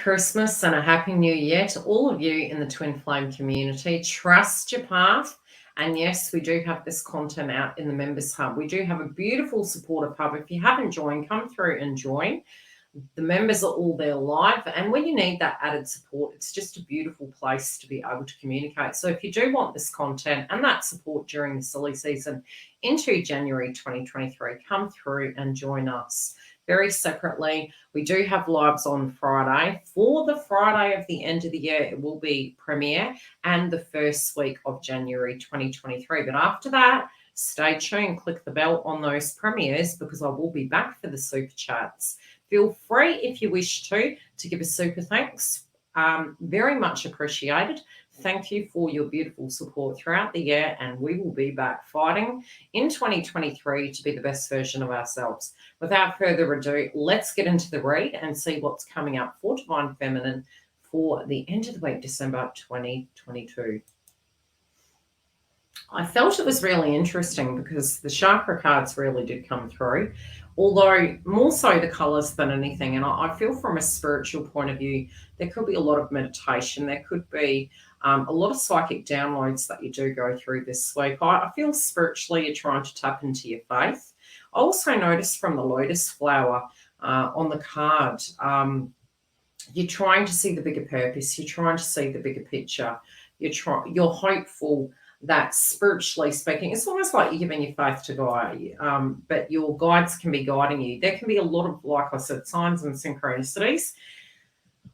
Christmas and a Happy New Year to all of you in the Twin Flame community. Trust your path. And yes, we do have this content out in the Members Hub. We do have a beautiful supportive hub. If you haven't joined, come through and join. The members are all there live. And when you need that added support, it's just a beautiful place to be able to communicate. So if you do want this content and that support during the silly season into January 2023, come through and join us. Very separately, we do have lives on Friday. For the Friday of the end of the year, it will be premiere and the first week of January 2023. But after that, stay tuned. Click the bell on those premieres because I will be back for the super chats. Feel free, if you wish to give a super thanks. Very much appreciated. Thank you for your beautiful support throughout the year, and we will be back fighting in 2023 to be the best version of ourselves. Without further ado, let's get into the read and see what's coming up for Divine Feminine for the end of the week, December 2022. I felt it was really interesting because the chakra cards really did come through, although more so the colours than anything. And I feel from a spiritual point of view, there could be a lot of meditation. There could be a lot of psychic downloads that you do go through this week. I feel spiritually you're trying to tap into your faith. I also noticed from the lotus flower on the card, you're trying to see the bigger purpose. You're trying to see the bigger picture. You're hopeful that spiritually speaking, it's almost like you're giving your faith to guide you, but your guides can be guiding you. There can be a lot of, like I said, signs and synchronicities.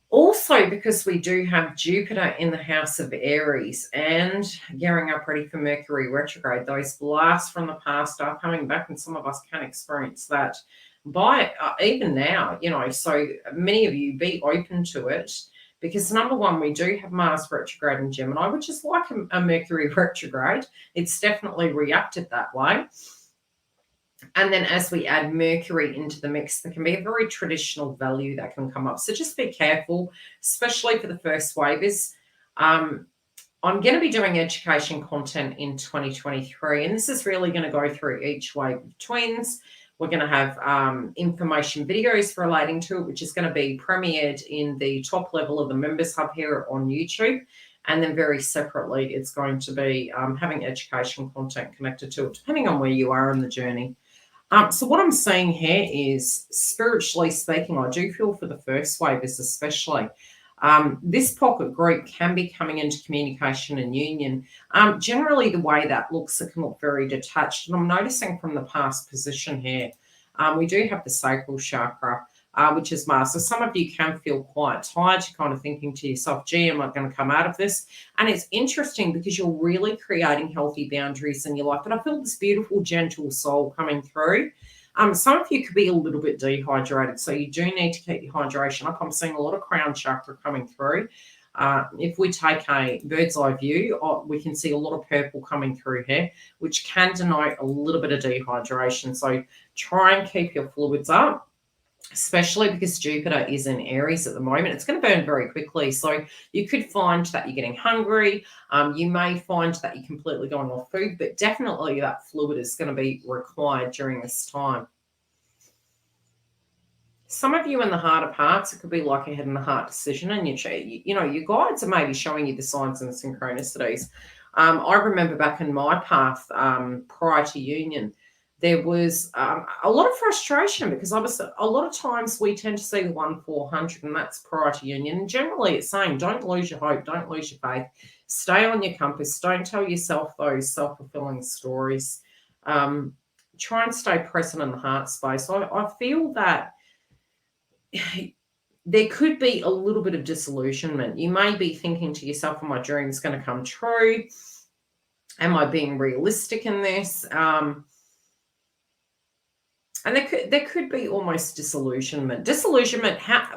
Also, because we do have Jupiter in the house of Aries and gearing up ready for Mercury retrograde, those blasts from the past are coming back, and some of us can experience that by even now, so many of you be open to it. Because number one, we do have Mars retrograde in Gemini, which is like a Mercury retrograde. It's definitely reacted that way. And then as we add Mercury into the mix, there can be a very traditional value that can come up. So just be careful, especially for the first wavers. I'm going to be doing education content in 2023, and this is really going to go through each wave of twins. We're going to have information videos relating to it, which is going to be premiered in the top level of the Members Hub here on YouTube. And then very separately, it's going to be having education content connected to it, depending on where you are in the journey. So what I'm seeing here is, spiritually speaking, I do feel for the first wavers especially, this pocket group can be coming into communication and union. Generally, the way that looks, it can look very detached. And I'm noticing from the past position here, we do have the sacral chakra, which is Mars. So some of you can feel quite tired. You're kind of thinking to yourself, gee, am I going to come out of this? And it's interesting because you're really creating healthy boundaries in your life. But I feel this beautiful, gentle soul coming through. Some of you could be a little bit dehydrated, so you do need to keep your hydration up. I'm seeing a lot of crown chakra coming through. If we take a bird's eye view, we can see a lot of purple coming through here, which can denote a little bit of dehydration. So try and keep your fluids up, especially because Jupiter is in Aries at the moment. It's going to burn very quickly. So you could find that you're getting hungry. You may find that you're completely going off food, but definitely that fluid is going to be required during this time. Some of you in the heart of hearts, it could be like a head in the heart decision, and your guides are maybe showing you the signs and the synchronicities. I remember back in my path prior to union, there was a lot of frustration because obviously a lot of times we tend to see the 1-400, and that's prior to union. And generally it's saying don't lose your hope, don't lose your faith, stay on your compass, don't tell yourself those self-fulfilling stories. Try and stay present in the heart space. I feel that there could be a little bit of disillusionment. You may be thinking to yourself, are my dreams going to come true? Am I being realistic in this? And there could be almost disillusionment.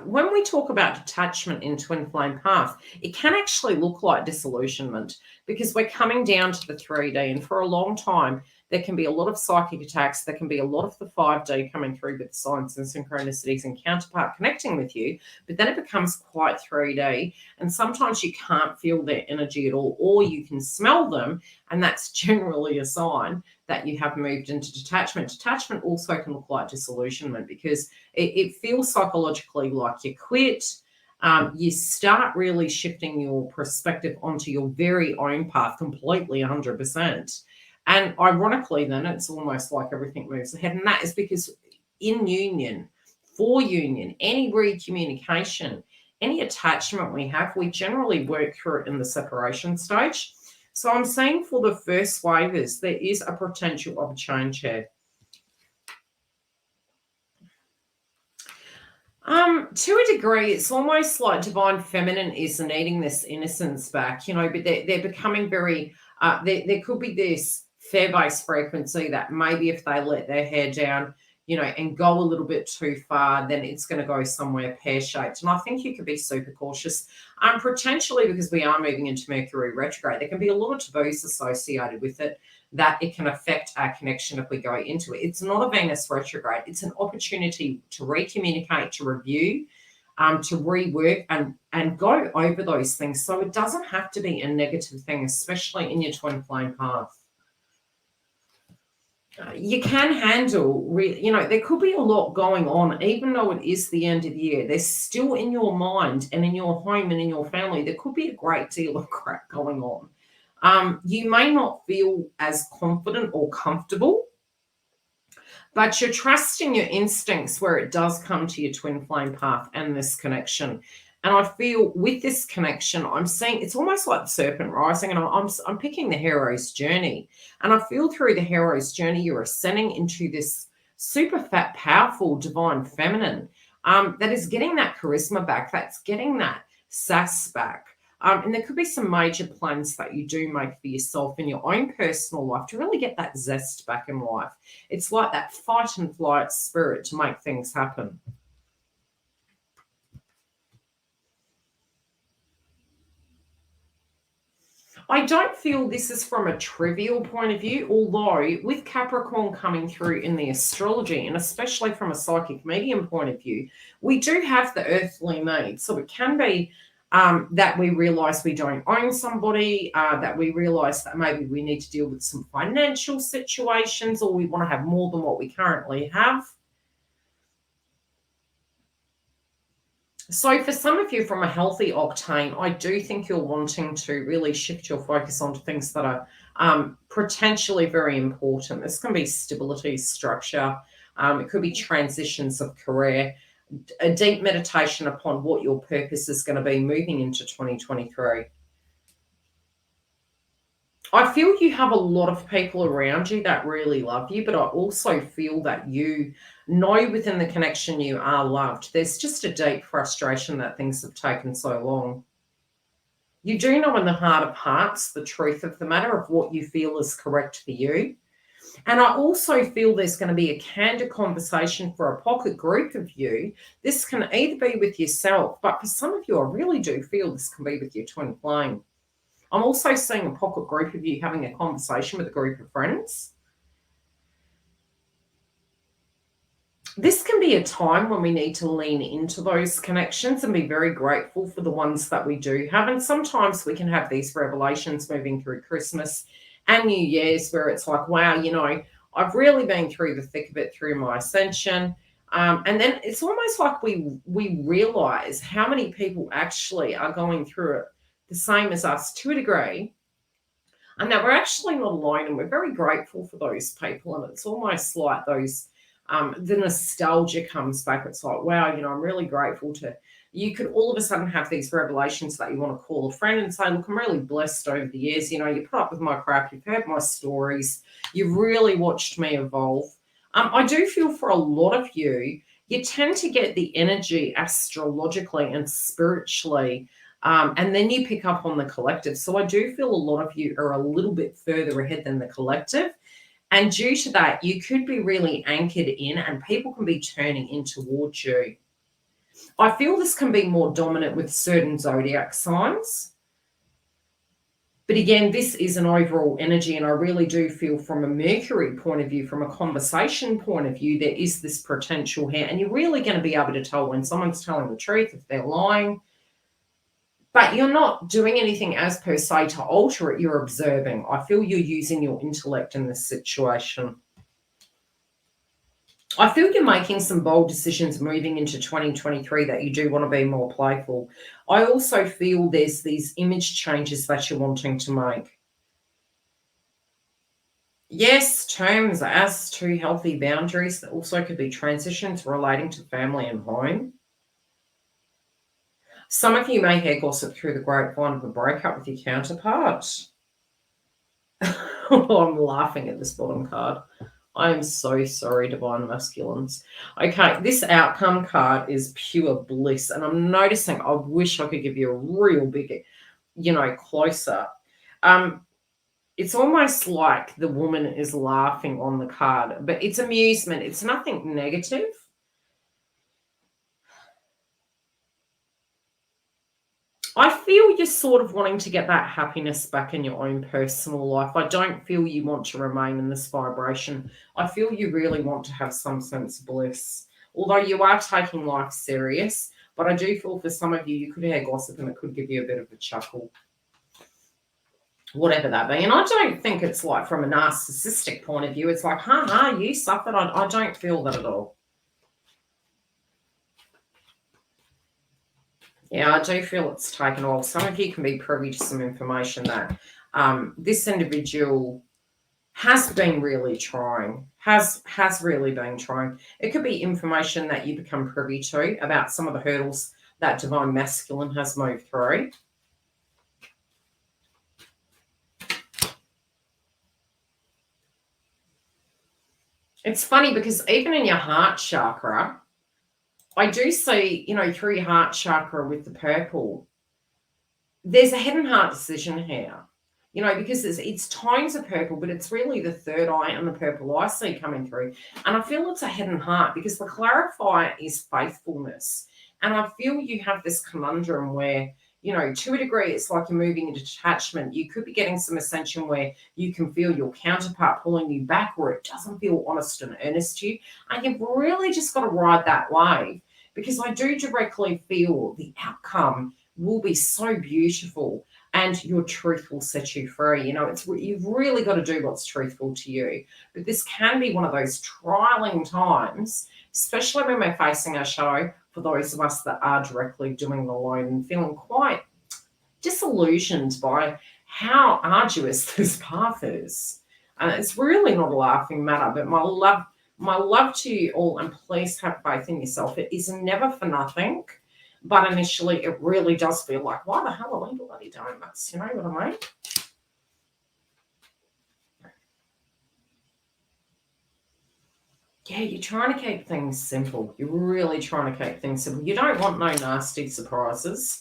When we talk about detachment in Twin Flame Path, it can actually look like disillusionment because we're coming down to the 3D. And for a long time, there can be a lot of psychic attacks. There can be a lot of the 5D coming through with signs and synchronicities and counterpart connecting with you. But then it becomes quite 3D. And sometimes you can't feel their energy at all, or you can smell them. And that's generally a sign that you have moved into detachment. Detachment also can look like disillusionment because it feels psychologically like you quit. You start really shifting your perspective onto your very own path completely 100%. And ironically, then it's almost like everything moves ahead. And that is because in union, for union, any recommunication, any attachment we have, we generally work through it in the separation stage. So I'm saying for the first waivers, there is a potential of a change here. To a degree, it's almost like divine feminine is needing this innocence back, but they're becoming very, there could be this fear-based frequency that maybe if they let their hair down, and go a little bit too far, then it's going to go somewhere pear-shaped. And I think you could be super cautious. Potentially because we are moving into Mercury retrograde, there can be a lot of taboos associated with it that it can affect our connection if we go into it. It's not a Venus retrograde. It's an opportunity to recommunicate, to review, to rework and go over those things. So it doesn't have to be a negative thing, especially in your twin flame path. You can handle, there could be a lot going on, even though it is the end of the year. There's still in your mind and in your home and in your family, there could be a great deal of crap going on. You may not feel as confident or comfortable, but you're trusting your instincts where it does come to your twin flame path and this connection. And I feel with this connection, I'm seeing it's almost like the serpent rising, and I'm picking the hero's journey. And I feel through the hero's journey, you're ascending into this super fat, powerful, divine feminine that is getting that charisma back, that's getting that sass back. And there could be some major plans that you do make for yourself in your own personal life to really get that zest back in life. It's like that fight and flight spirit to make things happen. I don't feel this is from a trivial point of view, although with Capricorn coming through in the astrology, and especially from a psychic medium point of view, we do have the earthly need. So it can be that we realize we don't own somebody, that we realize that maybe we need to deal with some financial situations, or we want to have more than what we currently have. So for some of you from a healthy octane, I do think you're wanting to really shift your focus onto things that are potentially very important. This can be stability, structure. It could be transitions of career, a deep meditation upon what your purpose is going to be moving into 2023. I feel you have a lot of people around you that really love you, but I also feel that you know within the connection you are loved. There's just a deep frustration that things have taken so long. You do know in the heart of hearts the truth of the matter of what you feel is correct for you. And I also feel there's going to be a candid conversation for a pocket group of you. This can either be with yourself, but for some of you, I really do feel this can be with your twin flame. I'm also seeing a pocket group of you having a conversation with a group of friends. This can be a time when we need to lean into those connections and be very grateful for the ones that we do have. And sometimes we can have these revelations moving through Christmas and New Year's where it's like, wow, I've really been through the thick of it through my ascension. And then it's almost like we realize how many people actually are going through it the same as us to a degree, and that we're actually not alone, and we're very grateful for those people. And it's almost like those the nostalgia comes back. It's like, wow, I'm really grateful to you. Could all of a sudden have these revelations that you want to call a friend and say, look, I'm really blessed over the years. You put up with my crap, you've heard my stories, you've really watched me evolve. I do feel for a lot of you, you tend to get the energy astrologically and spiritually, and then you pick up on the collective. So I do feel a lot of you are a little bit further ahead than the collective. And due to that, you could be really anchored in and people can be turning in towards you. I feel this can be more dominant with certain zodiac signs. But again, this is an overall energy, and I really do feel from a Mercury point of view, from a conversation point of view, there is this potential here. And you're really going to be able to tell when someone's telling the truth, if they're lying. But you're not doing anything as per se to alter it. You're observing. I feel you're using your intellect in this situation. I feel you're making some bold decisions moving into 2023 that you do want to be more playful. I also feel there's these image changes that you're wanting to make. Yes, terms as to healthy boundaries that also could be transitions relating to family and home. Some of you may hear gossip through the grapevine of a breakup with your counterpart. Oh, I'm laughing at this bottom card. I am so sorry, divine masculines. Okay, this outcome card is pure bliss, and I'm noticing I wish I could give you a real big, close up. It's almost like the woman is laughing on the card, but it's amusement. It's nothing negative. I feel you're sort of wanting to get that happiness back in your own personal life. I don't feel you want to remain in this vibration. I feel you really want to have some sense of bliss. Although you are taking life serious, but I do feel for some of you, you could hear gossip and it could give you a bit of a chuckle. Whatever that be. And I don't think it's like from a narcissistic point of view. It's like, you suffered. I don't feel that at all. Yeah, I do feel it's taken off. Some of you can be privy to some information that this individual has been really trying, has really been trying. It could be information that you become privy to about some of the hurdles that divine masculine has moved through. It's funny because even in your heart chakra, I do see, through your heart chakra with the purple, there's a head and heart decision here. Because it's tones of purple, but it's really the third eye and the purple I see coming through. And I feel it's a head and heart because the clarifier is faithfulness. And I feel you have this conundrum where, to a degree, it's like you're moving into detachment. You could be getting some ascension where you can feel your counterpart pulling you back, or it doesn't feel honest and earnest to you. And you've really just got to ride that wave because I do directly feel the outcome will be so beautiful and your truth will set you free. You've really got to do what's truthful to you. But this can be one of those trialing times, especially when we're facing our shadow, for those of us that are directly doing the alone and feeling quite disillusioned by how arduous this path is. And it's really not a laughing matter, but my love to you all, and please have faith in yourself. It is never for nothing. But initially, it really does feel like, why the hell are we bloody doing this? You know what I mean? Yeah, you're trying to keep things simple. You're really trying to keep things simple. You don't want no nasty surprises.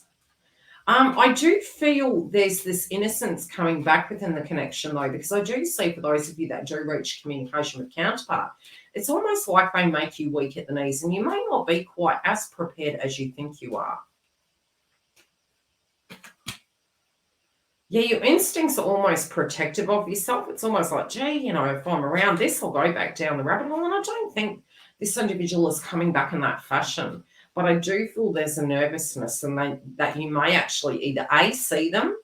I do feel there's this innocence coming back within the connection, though, because I do see for those of you that do reach communication with counterpart, it's almost like they make you weak at the knees, and you may not be quite as prepared as you think you are. Yeah, your instincts are almost protective of yourself. It's almost like, gee, if I'm around this, I'll go back down the rabbit hole. And I don't think this individual is coming back in that fashion. But I do feel there's a nervousness and that you may actually either A, see them,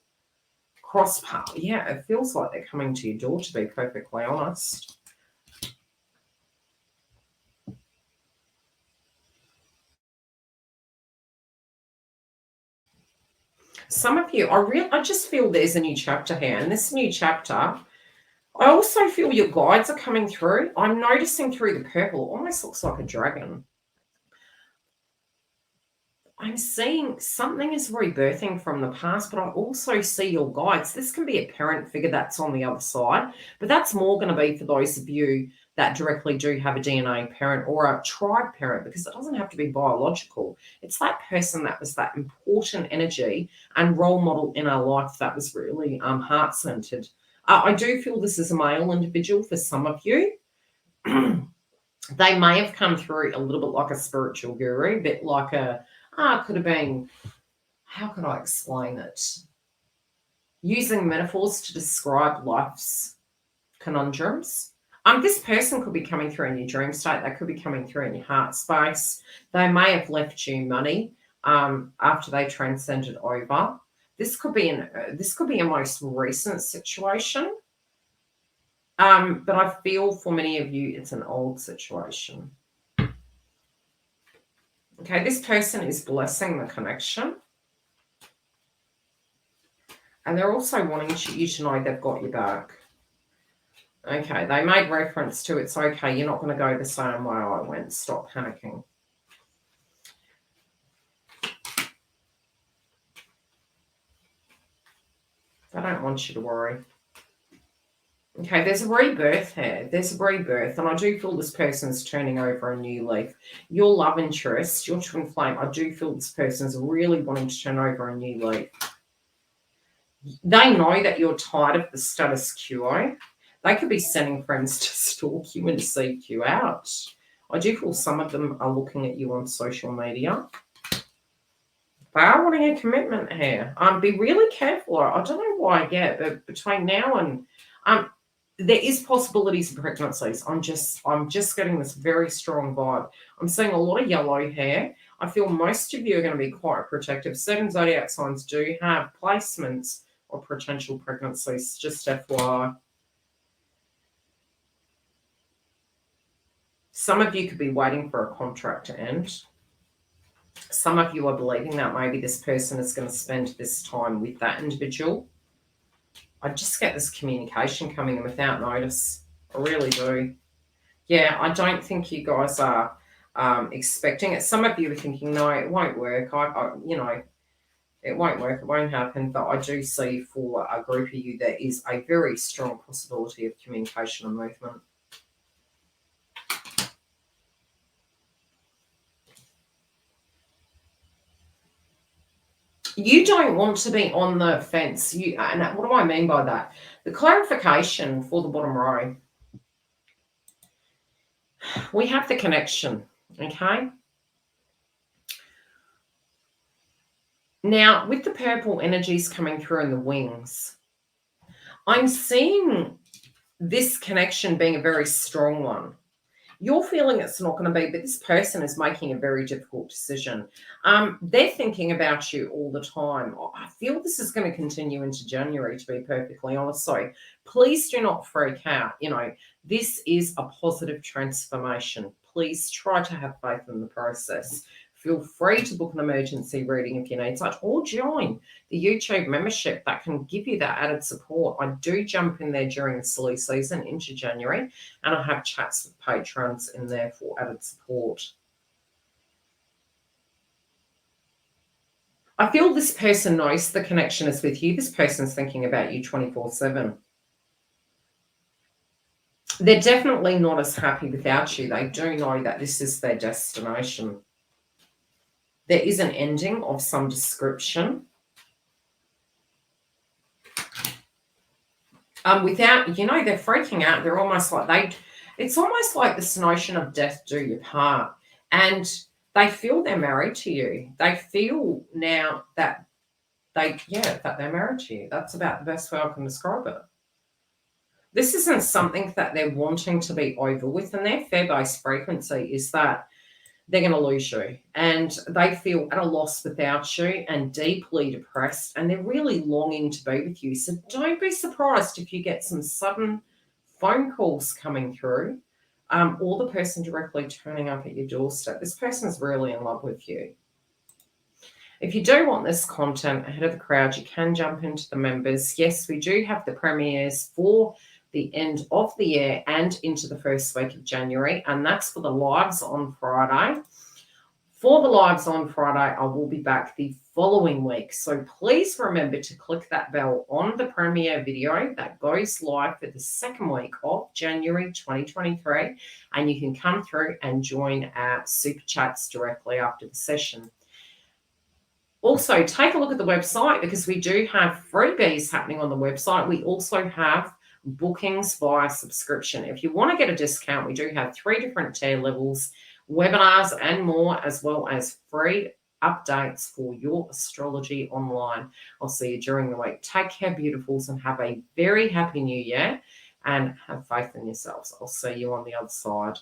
cross path. Yeah, it feels like they're coming to your door, to be perfectly honest. Some of you, I just feel there's a new chapter here. And this new chapter, I also feel your guides are coming through. I'm noticing through the purple, it almost looks like a dragon. I'm seeing something is rebirthing from the past, but I also see your guides. This can be a parent figure that's on the other side, but that's more going to be for those of you that directly do have a DNA parent or a tribe parent, because it doesn't have to be biological. It's that person that was that important energy and role model in our life that was really heart-centered. I do feel this is a male individual for some of you. They may have come through a little bit like a spiritual guru, a bit like could have been, how could I explain it? Using metaphors to describe life's conundrums. This person could be coming through in your dream state. They could be coming through in your heart space. They may have left you money after they transcended over. This could be a most recent situation. But I feel for many of you, it's an old situation. Okay, this person is blessing the connection. And they're also wanting you to know they've got your back. Okay, they made reference to it's okay, you're not going to go the same way I went. Stop panicking. I don't want you to worry. Okay, there's a rebirth here. There's a rebirth, and I do feel this person's turning over a new leaf. Your love interest, your twin flame, I do feel this person's really wanting to turn over a new leaf. They know that you're tired of the status quo. They could be sending friends to stalk you and to seek you out. I do feel some of them are looking at you on social media. They are wanting a commitment here. Be really careful. I don't know why yet, but between now and there is possibilities of pregnancies. I'm just getting this very strong vibe. I'm seeing a lot of yellow hair. I feel most of you are going to be quite protective. Certain zodiac signs do have placements or potential pregnancies. Just FYI. Some of you could be waiting for a contract to end. Some of you are believing that maybe this person is going to spend this time with that individual. I just get this communication coming in without notice. I really do. Yeah, I don't think you guys are expecting it. Some of you are thinking, no, it won't work. It won't work. It won't happen. But I do see for a group of you there is a very strong possibility of communication and movement. You don't want to be on the fence. And what do I mean by that? The clarification for the bottom row. We have the connection, okay? Now, with the purple energies coming through in the wings, I'm seeing this connection being a very strong one. You're feeling it's not going to be, but this person is making a very difficult decision. They're thinking about you all the time. I feel this is going to continue into January, to be perfectly honest. So please do not freak out. This is a positive transformation. Please try to have faith in the process. Feel free to book an emergency reading if you need such, or join the YouTube membership that can give you that added support. I do jump in there during the silly season into January, and I have chats with patrons in there for added support. I feel this person knows the connection is with you. This person's thinking about you 24/7. They're definitely not as happy without you. They do know that this is their destination. There is an ending of some description. Without, they're freaking out. They're almost like it's almost like this notion of death do you part. And they feel they're married to you. They feel now that that they're married to you. That's about the best way I can describe it. This isn't something that they're wanting to be over with, and their fair-based frequency is that they're going to lose you, and they feel at a loss without you and deeply depressed, and they're really longing to be with you. So don't be surprised if you get some sudden phone calls coming through, or the person directly turning up at your doorstep. This person's really in love with you. If you do want this content ahead of the crowd, you can jump into the members. Yes, we do have the premieres for the end of the year and into the first week of January, and that's for the lives on Friday. For the lives on Friday, I will be back the following week. So please remember to click that bell on the premiere video that goes live for the second week of January 2023, and you can come through and join our super chats directly after the session. Also, take a look at the website because we do have freebies happening on the website. We also have bookings via subscription. If you want to get a discount, we do have 3 different tier levels, webinars and more, as well as free updates for your astrology online. I'll see you during the week. Take care, beautifuls, and have a very happy new year, and have faith in yourselves. I'll see you on the other side.